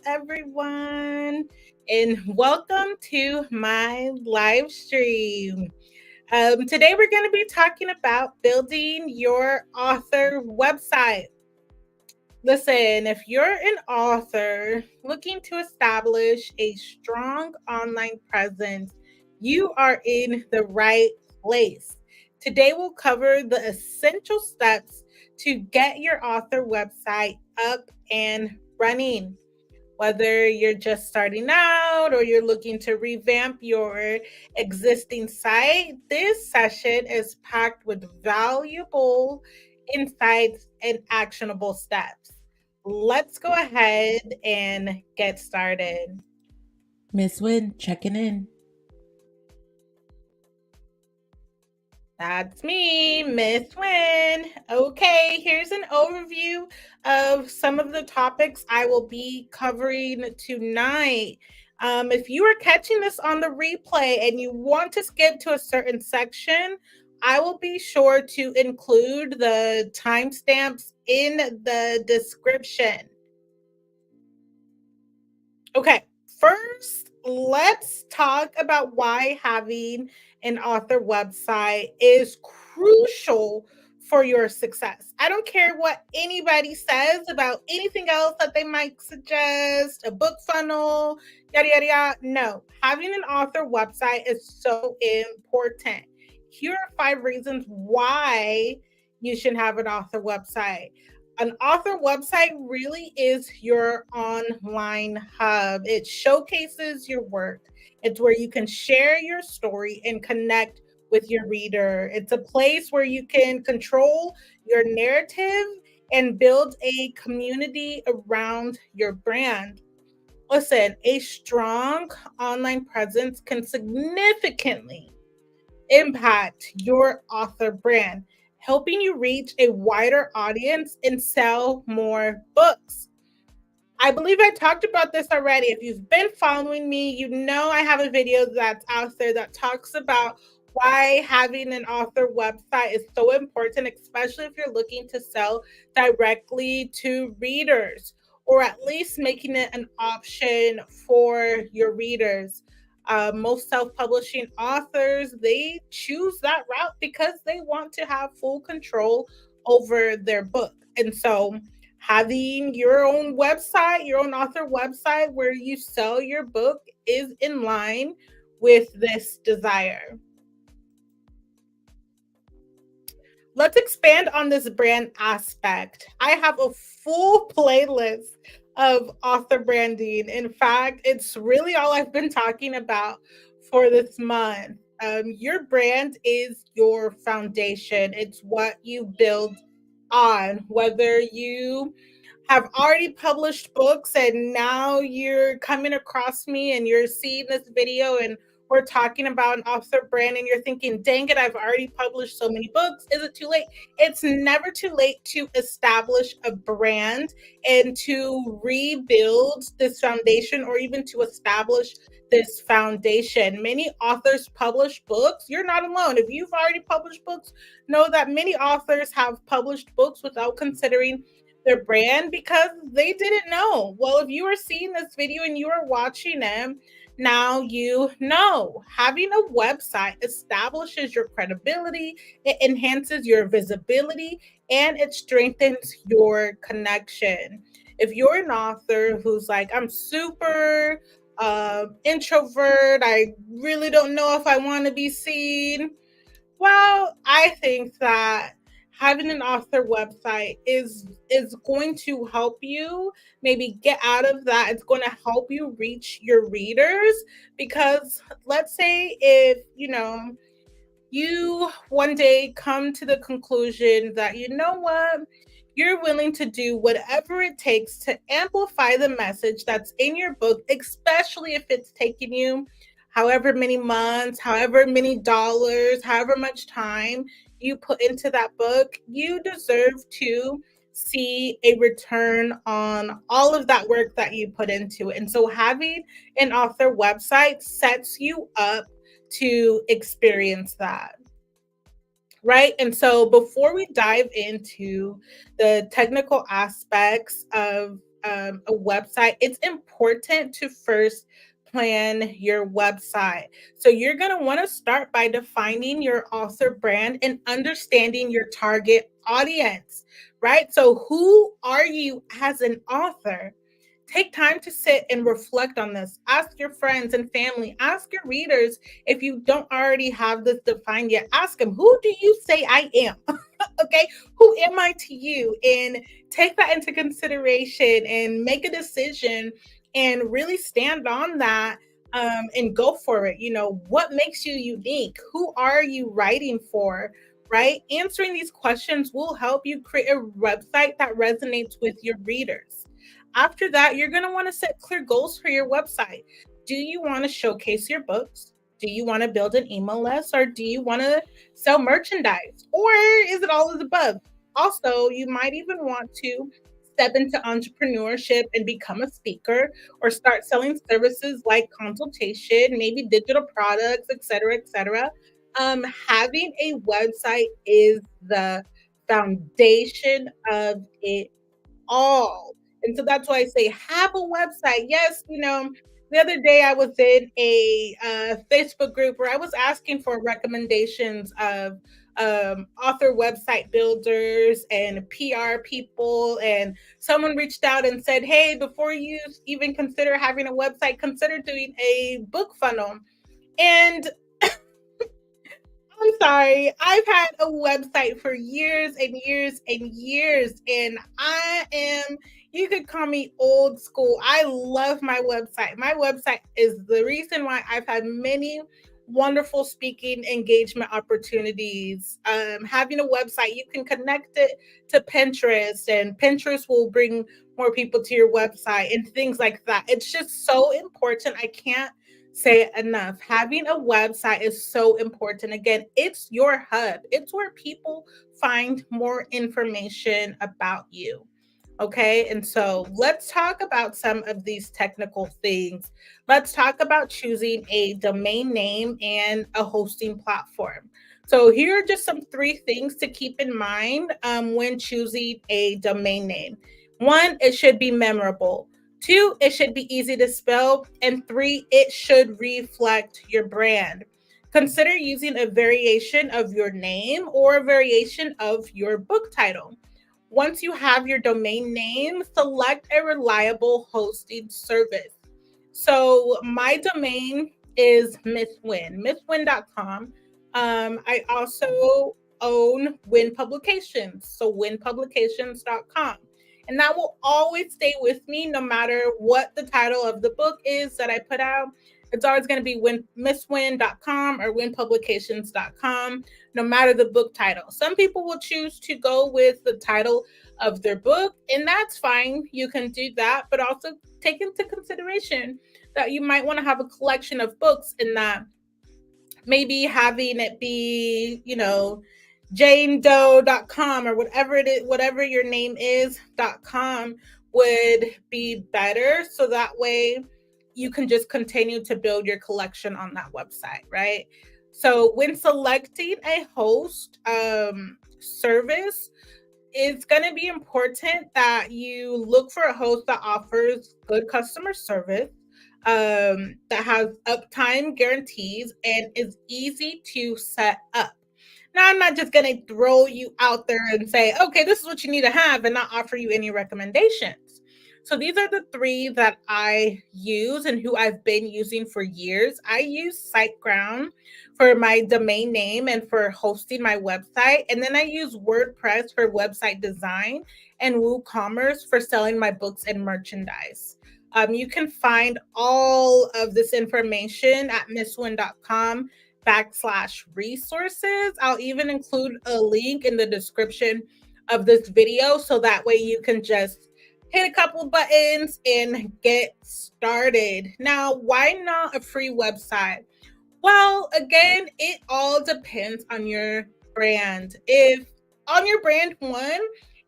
everyone, and welcome to my live stream. Today, we're going to be talking about building your author website. Listen, if you're an author looking to establish a strong online presence, you are in the right place. Today, we'll cover the essential steps to get your author website up and running. Whether you're just starting out or you're looking to revamp your existing site, this session is packed with valuable insights and actionable steps. Let's go ahead and get started. Miss Winn checking in. That's me, Miss Winn. Okay, here's an overview of some of the topics I will be covering tonight. If you are catching this on the replay and you want to skip to a certain section, I will be sure to include the timestamps in the description. Okay, first, let's talk about why having an author website is crucial for your success. I don't care what anybody says about anything else that they might suggest, a book funnel, yada, yada, yada. No, having an author website is so important. Here are 5 reasons why you should have an author website. An author website really is your online hub. It showcases your work. It's where you can share your story and connect with your reader. It's a place where you can control your narrative and build a community around your brand. Listen, a strong online presence can significantly impact your author brand, helping you reach a wider audience and sell more books. I believe I talked about this already. If you've been following me, you know I have a video that's out there that talks about why having an author website is so important, especially if you're looking to sell directly to readers, or at least making it an option for your readers. Most self-publishing authors, they choose that route because they want to have full control over their book. And so having your own website, your own author website where you sell your book is in line with this desire. Let's expand on this brand aspect. I have a full playlist of author branding. In fact, it's really all I've been talking about for this month. Your brand is your foundation, it's what you build on. Whether you have already published books and now you're coming across me and you're seeing this video and we're talking about an author brand and you're thinking, dang it, I've already published so many books. Is it too late? It's never too late to establish a brand and to rebuild this foundation or even to establish this foundation. Many authors publish books. You're not alone. If you've already published books, know that many authors have published books without considering their brand because they didn't know. Well, if you are seeing this video and you are watching them, now you know. Having a website establishes your credibility, it enhances your visibility, and it strengthens your connection. If you're an author who's like, I'm super introvert, I really don't know if I want to be seen, well, I think that having an author website is going to help you maybe get out of that. It's going to help you reach your readers because let's say if, you one day come to the conclusion that you know what, you're willing to do whatever it takes to amplify the message that's in your book, especially if it's taking you however many months, however many dollars, however much time you put into that book, you deserve to see a return on all of that work that you put into it. And so having an author website sets you up to experience that. Right. And so before we dive into the technical aspects of a website, it's important to first plan your website. So you're going to want to start by defining your author brand and understanding your target audience, right? So who are you as an author? Take time to sit and reflect on this. Ask your friends and family, ask your readers if you don't already have this defined yet. Ask them, who do you say I am? Okay, who am I to you? And take that into consideration and make a decision and really stand on that, and go for it. What makes you unique? Who are you writing for? Right? Answering these questions will help you create a website that resonates with your readers. After that, you're going to want to set clear goals for your website. Do you want to showcase your books? Do you want to build an email list, or do you want to sell merchandise? Or is it all of the above? Also, you might even want to step into entrepreneurship and become a speaker, or start selling services like consultation, maybe digital products, etc., etc. Having a website is the foundation of it all. And so that's why I say have a website. Yes, the other day I was in a Facebook group where I was asking for recommendations of author website builders and PR people. And someone reached out and said, hey, before you even consider having a website, consider doing a book funnel. And I'm sorry. I've had a website for years and years and years, and you could call me old school. I love my website. My website is the reason why I've had many wonderful speaking engagement opportunities. Having a website, you can connect it to Pinterest, and Pinterest will bring more people to your website and things like that. It's just so important. I can't say it enough. Having a website is so important. Again, it's your hub, it's where people find more information about you. Okay, and so let's talk about some of these technical things. Let's talk about choosing a domain name and a hosting platform. So, here are just some three things to keep in mind when choosing a domain name. One, it should be memorable. Two, it should be easy to spell. And three, it should reflect your brand. Consider using a variation of your name or a variation of your book title. Once you have your domain name, select a reliable hosting service. So my domain is Miss Winn, misswin.com. I also own Winn Publications, so winnpublications.com. And that will always stay with me no matter what the title of the book is that I put out. It's always going to be misswin.com or winnpublications.com, no matter the book title. Some people will choose to go with the title of their book, and that's fine. You can do that, but also take into consideration that you might want to have a collection of books, and that maybe having it be, janedoe.com or whatever it is, whatever your name is.com would be better. So that way you can just continue to build your collection on that website, right? So when selecting a host service, it's going to be important that you look for a host that offers good customer service, that has uptime guarantees, and is easy to set up. Now, I'm not just going to throw you out there and say, okay, this is what you need to have, and not offer you any recommendations. So these are the three that I use and who I've been using for years. I use SiteGround for my domain name and for hosting my website. And then I use WordPress for website design and WooCommerce for selling my books and merchandise. You can find all of this information at misswin.com/resources. I'll even include a link in the description of this video so that way you can just hit a couple buttons and get started. Now, why not a free website? Well, again, it all depends on your brand. If on your brand, one,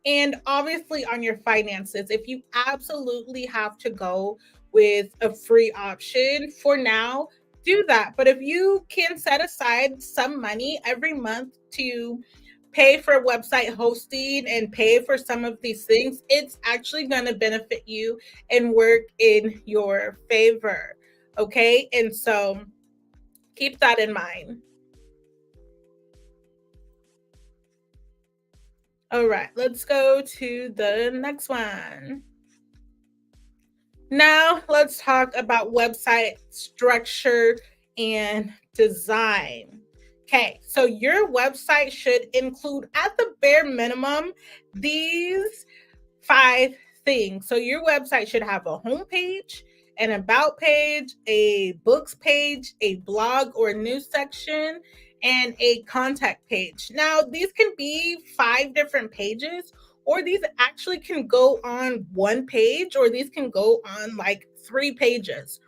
and obviously on your finances. If you absolutely have to go with a free option for now, do that. But if you can set aside some money every month to pay for website hosting and pay for some of these things, it's actually going to benefit you and work in your favor. Okay. And so keep that in mind. All right, let's go to the next one. Now, let's talk about website structure and design. Okay, so your website should include, at the bare minimum, these 5 things. So your website should have a homepage, an about page, a books page, a blog or news section, and a contact page. Now, these can be 5 different pages, or these actually can go on one page, or these can go on like 3 pages.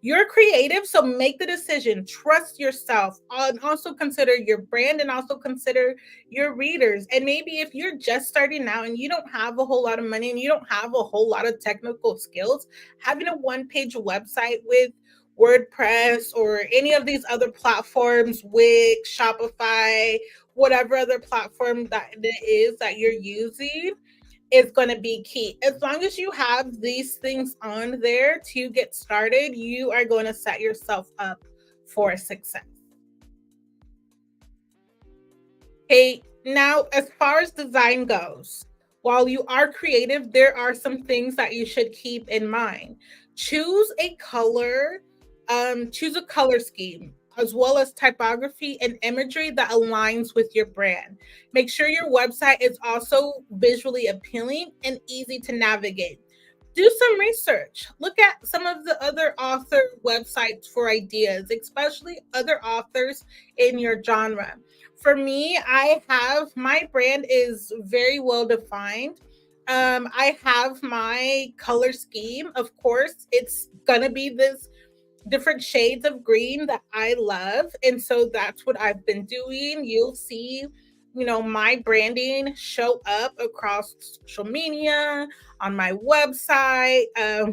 You're creative, so make the decision. Trust yourself. And also consider your brand, and also consider your readers. And maybe if you're just starting out and you don't have a whole lot of money and you don't have a whole lot of technical skills, having a one-page website with WordPress or any of these other platforms, Wix, Shopify, whatever other platform that it is that you're using, is going to be key. As long as you have these things on there to get started, you are going to set yourself up for success. Okay, now as far as design goes, while you are creative, there are some things that you should keep in mind. Choose a color, choose a color scheme, as well as typography and imagery that aligns with your brand. Make sure your website is also visually appealing and easy to navigate. Do some research. Look at some of the other author websites for ideas, especially other authors in your genre. For me, I have my brand is very well defined. I have my color scheme. Of course, it's gonna be this different shades of green that I love. And so that's what I've been doing. You'll see, my branding show up across social media, on my website,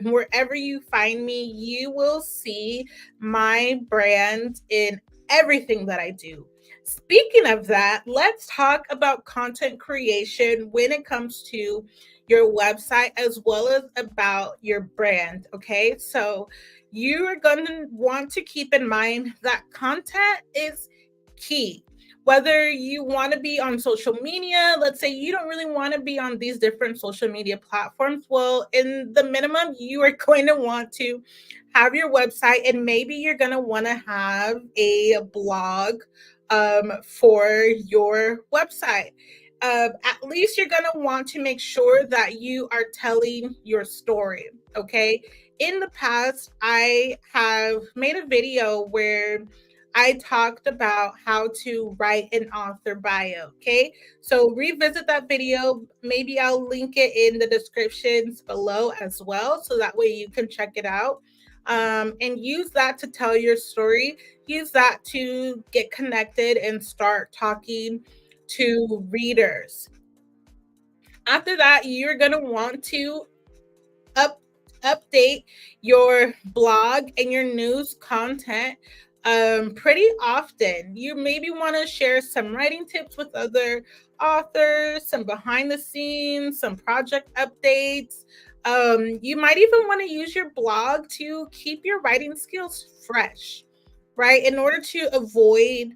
wherever you find me, you will see my brand in everything that I do. Speaking of that, let's talk about content creation when it comes to your website as well as about your brand. Okay, so you are going to want to keep in mind that content is key. Whether you want to be on social media, let's say you don't really want to be on these different social media platforms. Well, in the minimum, you are going to want to have your website, and maybe you're going to want to have a blog for your website. At least you're going to want to make sure that you are telling your story. Okay. In the past, I have made a video where I talked about how to write an author bio. Okay. So revisit that video. Maybe I'll link it in the descriptions below as well. So that way you can check it out. And use that to tell your story. Use that to get connected and start talking to readers. After that, you're going to want to up update your blog and your news content pretty often. You maybe want to share some writing tips with other authors, some behind the scenes, some project updates. You might even want to use your blog to keep your writing skills fresh, right? In order to avoid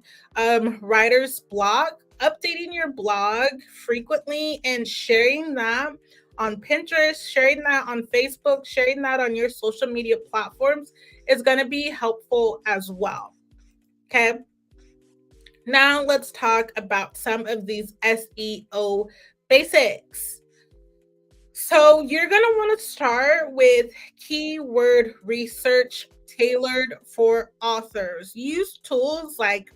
writer's block, updating your blog frequently and sharing that on Pinterest, sharing that on Facebook, sharing that on your social media platforms is going to be helpful as well. Okay. Now let's talk about some of these SEO basics. So you're going to want to start with keyword research tailored for authors. Use tools like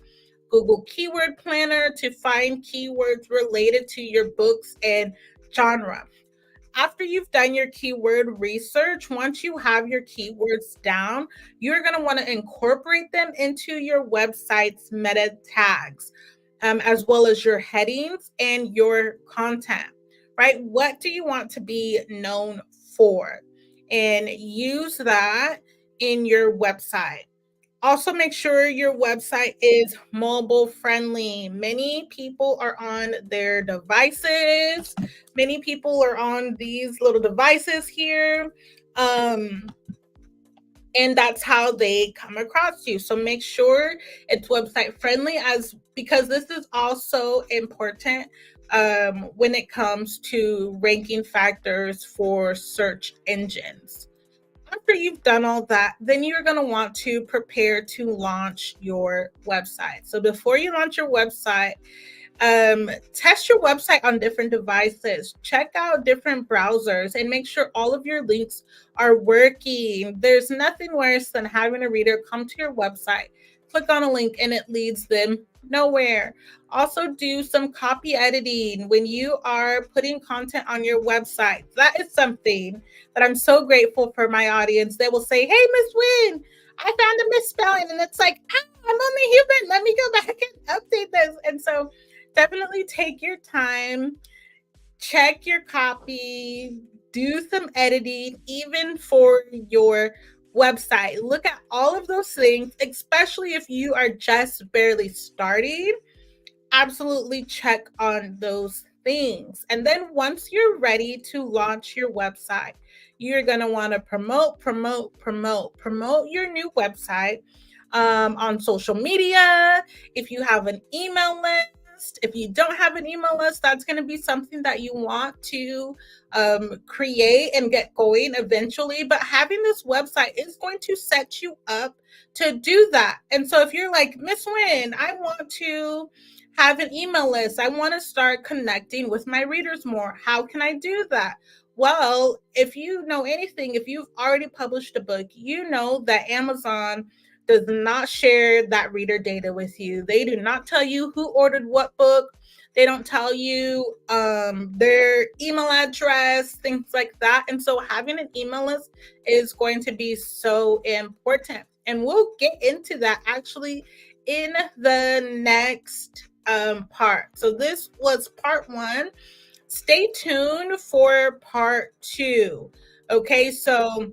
Google Keyword Planner to find keywords related to your books and genre. After you've done your keyword research, once you have your keywords down, you're going to want to incorporate them into your website's meta tags, as well as your headings and your content, right? What do you want to be known for? And use that in your website. Also, make sure your website is mobile friendly. Many people are on their devices. Many people are on these little devices here. And that's how they come across you. So make sure it's website friendly, as because this is also important when it comes to ranking factors for search engines. After you've done all that, then you're going to want to prepare to launch your website. So before you launch your website, test your website on different devices, check out different browsers, and make sure all of your links are working. There's nothing worse than having a reader come to your website, click on a link, and it leads them nowhere. Also, do some copy editing when you are putting content on your website. That is something that I'm so grateful for my audience. They will say, "Hey, Miss Winn, I found a misspelling," and it's like, I'm only human. Let me go back and update this. And so definitely take your time, check your copy, do some editing, even for your website. Look at all of those things, especially if you are just barely starting. Absolutely check on those things. And then once you're ready to launch your website, you're going to want to promote your new website on social media. If you have an email list, if you don't have an email list, that's going to be something that you want to create and get going eventually. But having this website is going to set you up to do that. And so if you're like, Miss Winn, I want to have an email list, I want to start connecting with my readers more. How can I do that? Well, if you know anything, if you've already published a book, you know that Amazon does not share that reader data with you. They do not tell you who ordered what book. They don't tell you their email address, things like that. And so having an email list is going to be so important. And we'll get into that actually in the next part. So this was part 1. Stay tuned for part 2. Okay, so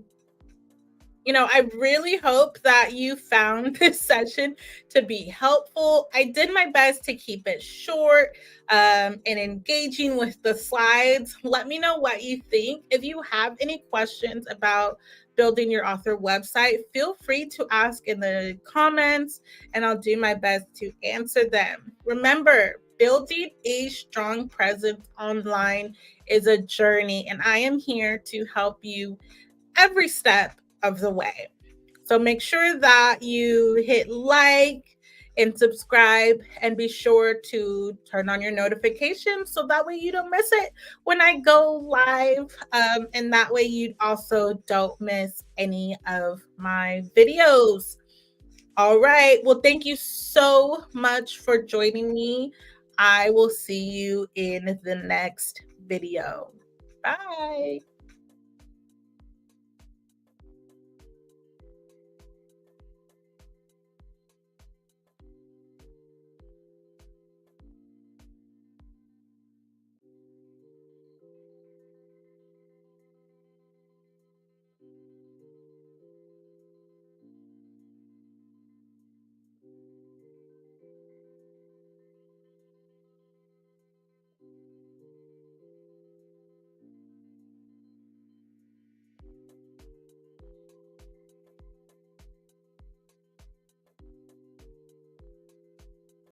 I really hope that you found this session to be helpful. I did my best to keep it short and engaging with the slides. Let me know what you think. If you have any questions about building your author website, feel free to ask in the comments and I'll do my best to answer them. Remember, building a strong presence online is a journey, and I am here to help you every step of the way. So make sure that you hit like and subscribe, and be sure to turn on your notifications so that way you don't miss it when I go live. And that way you also don't miss any of my videos. All right. Well, thank you so much for joining me. I will see you in the next video. Bye.